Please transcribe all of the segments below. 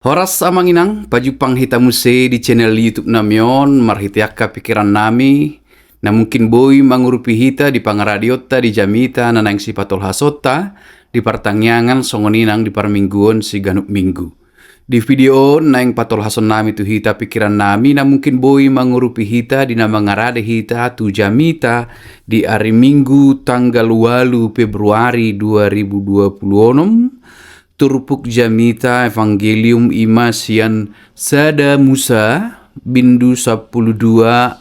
Horas amanginang, pajupang hitamuse di channel YouTube namion, marhitiaka pikiran nami, na mungkin boy mangurupi hita di pangaradiota di jamita nanang si patol hasota, di partangyangan songoninang di parmingguon si ganuk minggu. Di video naing patol hason nami tu hita pikiran nami, na mungkin boy mangurupi hita di nama ngarade hita tu jamita di hari Minggu tanggal 8 Februari 2026. Turpuk jamita Evangelium ima sian sada Musa bindu 12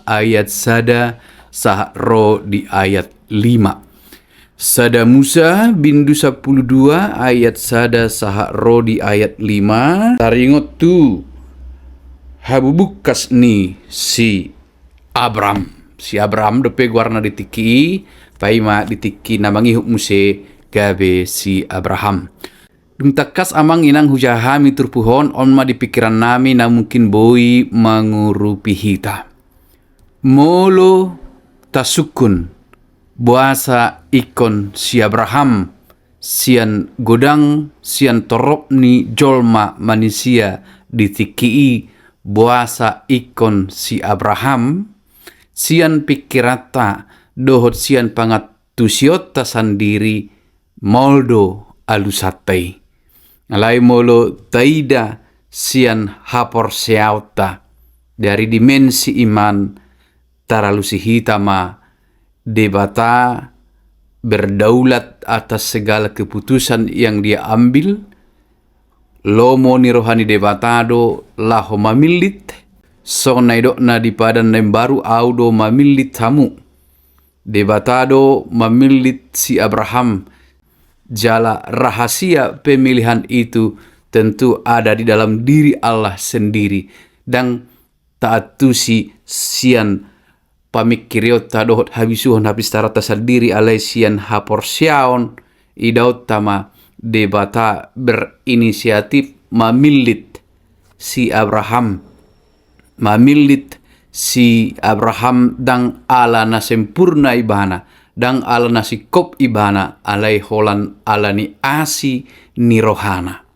ayat sada sahro di ayat 5. Sada Musa bindu 12 ayat sada sahro di ayat 5. Taringot tu habubukas ni si Abram. Si Abram depe guarna ditiki paima ditiki namangi muse gabe si Abraham. Dumtakas amang inang hujahami turpuhon onma di pikiran nami na mungkin boi mangurupi hita. Molo tasukun buasa ikon si Abraham sian godang sian torop ni jolma manusia ditikii buasa ikon si Abraham sian pikirata dohot sian pangat tusiota sandiri moldo alusatai. Alai molo taida sian hapor seauta dari dimensi iman taralusi hitama debata berdaulat atas segala keputusan yang dia ambil. Lomo ni rohani debatado laho mamilit so naidok na di padan baru audo mamilit tamu debatado mamilit si Abraham. Jala rahasia pemilihan itu tentu ada di dalam diri Allah sendiri. Dan taatusi sian pamikiriot tadohot habisuhon habis tarata sendiri alai sian haporsiaon idaut tama debata berinisiatif mamilit si Abraham. Mamilit si Abraham dang ala na sempurna ibana. Dang ala nasikop ibana alai holan ala ni asi ni rohana.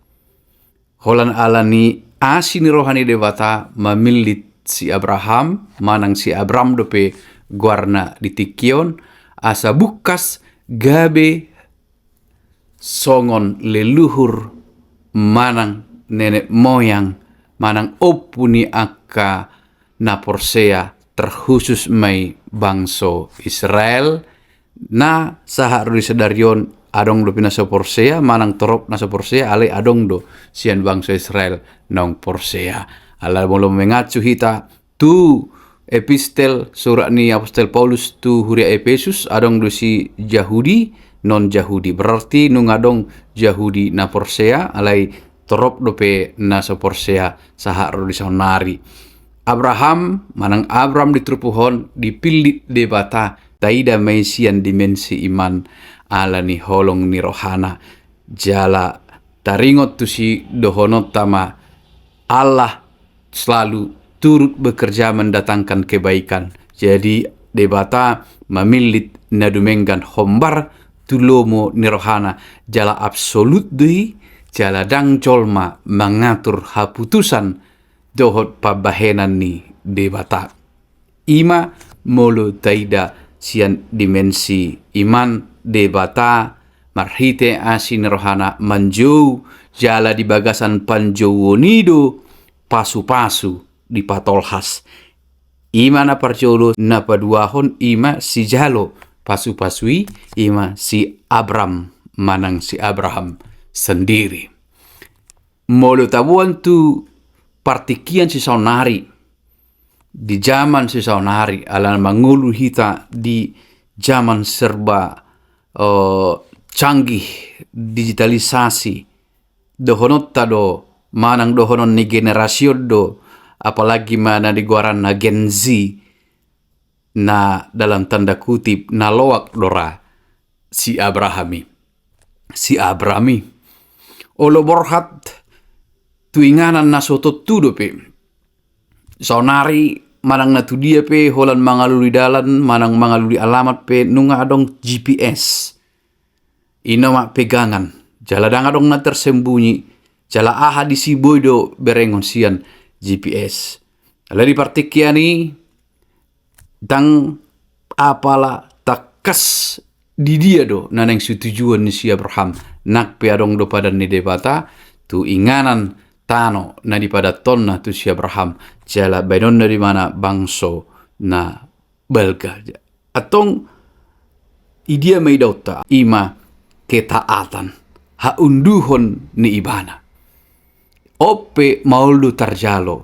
Holan ala ni asi ni rohani debata mamilit si Abraham, manang si Abram dope guarna ditikion, asa bukas gabe songon leluhur manang nenek moyang, manang opuni akka naporsea terkhusus mai bangso Israel. Na sahar di sedarion adong do pinasa porsea manang torop nasa porsea ale adong do sian bangsa Israel nong porsea. Ala molo mengacu hita tu epistel surat ni apostol Paulus tu huria Efesus adong do si Yahudi non Yahudi, berarti nung adong Yahudi na porsea alai torop dope nasa porsea sahar di sonari. Abraham manang Abram ditrupuhon dipilih debata taida maisian dimensi iman ala ni holong ni rohana. Jala taringot tu si dohonot tama Allah selalu turut bekerja mendatangkan kebaikan. Jadi debata mamilit nadumenggan hombar tulomo ni rohana. Jala absolut dui jala dang colma mengatur haputusan dohot pabahenan ni debata. Ima molo taida sian dimensi iman debata marhite asin rohana manjou jala di bagasan panjowonido pasu-pasu di patolhas. Ima na parjolo na paduahon ima si jalo pasu-pasui ima si Abram manang si Abraham sendiri. Molo tabuan tu partikian si saunari di zaman si saunari ala mangulu hita di zaman serba canggih digitalisasi dohonot tado manang dohonon ni generasio do apalagi mana di guaran na Gen Z na dalam tanda kutip na loak dora si Abrami olo borhat tuinganan na soto tudope saunari manang natu dia pe holan mangaluli dalan manang mangaluli alamat pe nunga adong GPS ina mak pegangan jaladang adong na tersembunyi Jala aha di si boydo berengon sian GPS. Lari partikiani dang apala takas di dia do naneng tujuan ni si Abraham nak piadong do pada ni debata tu inganan tano na di pada tonna tu si Abraham jala benon dari mana bangso na belga atong idia meidota ima ketaatan haunduhon ni ibana ope mauldu tarjalo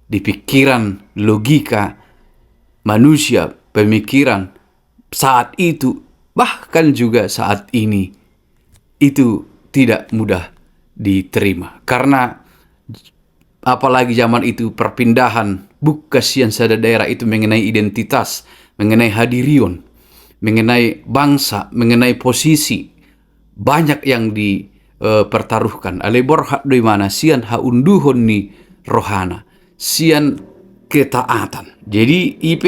di pikiran logika manusia pemikiran saat itu bahkan juga saat ini itu tidak mudah diterima karena apalagi zaman itu perpindahan kasihan sada daerah itu mengenai identitas, mengenai hadirion, mengenai bangsa, mengenai posisi banyak yang dipertaruhkan. Alebor hak di mana sian haunduhon ni rohana, sian ketaatan. Jadi IP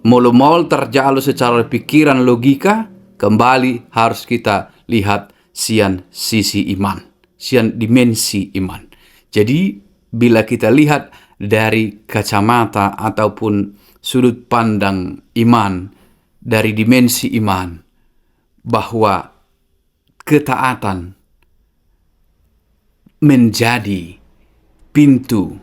mol terjalo secara pikiran logika kembali harus kita lihat sian sisi iman, sian dimensi iman. Jadi bila kita lihat dari kacamata ataupun sudut pandang iman, dari dimensi iman, bahwa ketaatan menjadi pintu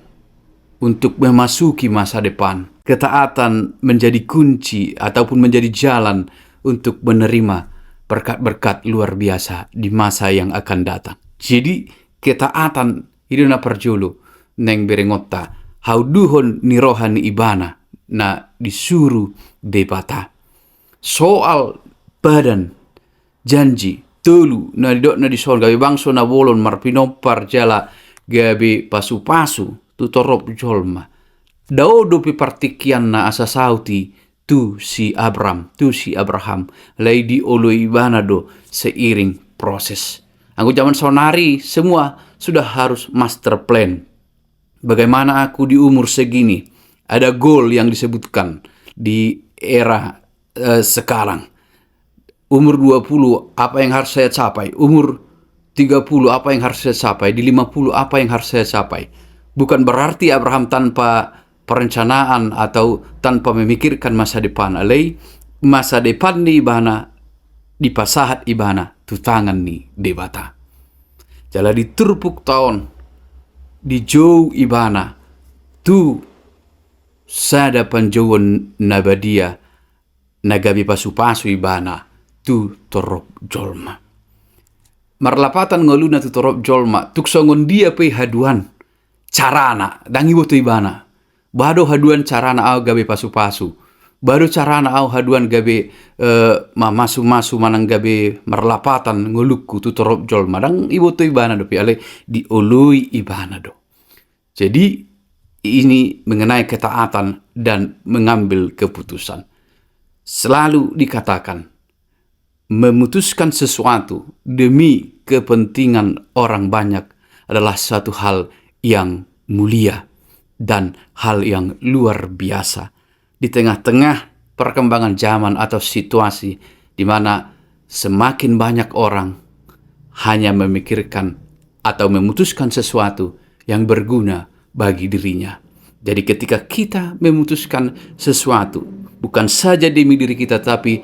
untuk memasuki masa depan. Ketaatan menjadi kunci ataupun menjadi jalan untuk menerima berkat-berkat luar biasa di masa yang akan datang. Jadi ketaatan hiduna perjulu neng berengota hauduhon ni rohani ibana na disuruh debata soal badan janji telu na didok na dison gawe bangso na bolon marpinopar jala gabe pasu-pasu tutorop jolma daudo pi partikian na asa sauti tu si Abraham lay di olo ibana do seiring proses. Aku zaman sonari semua sudah harus master plan. Bagaimana aku di umur segini, ada goal yang disebutkan di era sekarang. Umur 20 apa yang harus saya capai, umur 30 apa yang harus saya capai, di 50 apa yang harus saya capai. Bukan berarti Abraham tanpa perencanaan atau tanpa memikirkan masa depan. Alai masa depan di ibana, di pasahat ibana, tutangan ni debata. Jala diturpuk tahun di jauh ibana tu sada panjauan nabadia nagabi pasu-pasu ibana tu torop jolma marlapatan ngoluna tu torop jolma tuk songon dia pe haduan carana dangi boto ibana bado haduan carana au gabe pasu-pasu baru carana au haduan gabe masu-masu manang gabe marlapatan ngolukku tu torop jol madang ibo tu ibana do piale dioloi ibana do. Jadi ini mengenai ketaatan dan mengambil keputusan. Selalu dikatakan memutuskan sesuatu demi kepentingan orang banyak adalah satu hal yang mulia dan hal yang luar biasa. Di tengah-tengah perkembangan zaman atau situasi di mana semakin banyak orang hanya memikirkan atau memutuskan sesuatu yang berguna bagi dirinya. Jadi ketika kita memutuskan sesuatu bukan saja demi diri kita tapi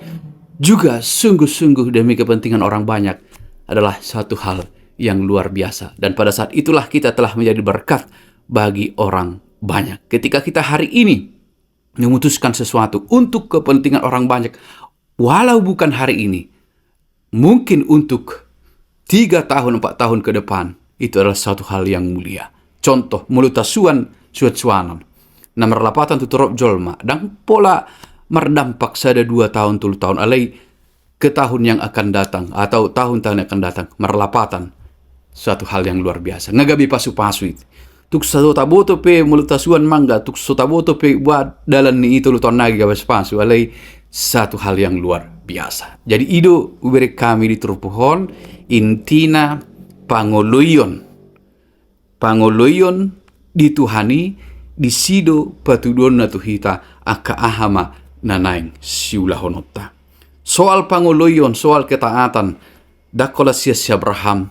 juga sungguh-sungguh demi kepentingan orang banyak adalah satu hal yang luar biasa. Dan pada saat itulah kita telah menjadi berkat bagi orang banyak. Ketika kita hari ini memutuskan sesuatu untuk kepentingan orang banyak, walau bukan hari ini, mungkin untuk 3 tahun, 4 tahun ke depan, itu adalah satu hal yang mulia. Contoh, mulutasuan suat-suanan. Nomor 8 tuturop jolma. Dan pola merdampak sada 2 tahun, 3 tahun, alai ke tahun yang akan datang, atau tahun-tahun yang akan datang, merlapatan. Suatu hal yang luar biasa. Ngagabi pasu-pasu itu. Tuk taboto pe mulutasuan mangga, tuk taboto pe buat dalan ni itu luton nagi gabas pasu, alai satu hal yang luar biasa. Jadi ido uberi kami di Trupuhon, intina pangoloyon dituhani disido patudon na tuhita aka ahama nanaing siulahonota. Soal pangoloyon, soal ketaatan, dakola sia Abraham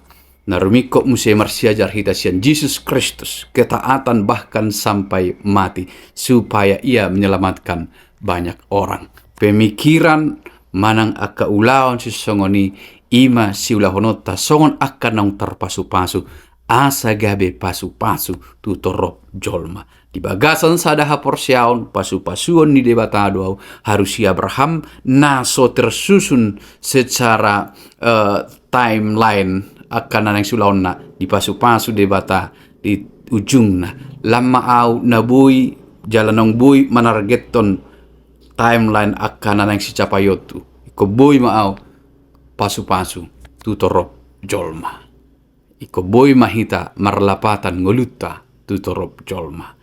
Narumiko musia marsiajar hita sian Yesus Kristus, ketaatan bahkan sampai mati, supaya ia menyelamatkan banyak orang. Pemikiran manang aka ulaon si songoni ima siulahonota songon akan nang terpasu-pasu, asa gabe pasu-pasu tutorop jolma. Di bagasan sadaha porsiaon pasu-pasuon ni debata doau harus Abraham naso tersusun secara timeline akan nanang sulaonna di pasu-pasu debata di ujungna lama au nabui jalanong bui manargeton timeline akan nanang si capayotu iko bui maau pasu-pasu tutorop jolma iko bui mahita marlapatan ngoluta tutorop jolma.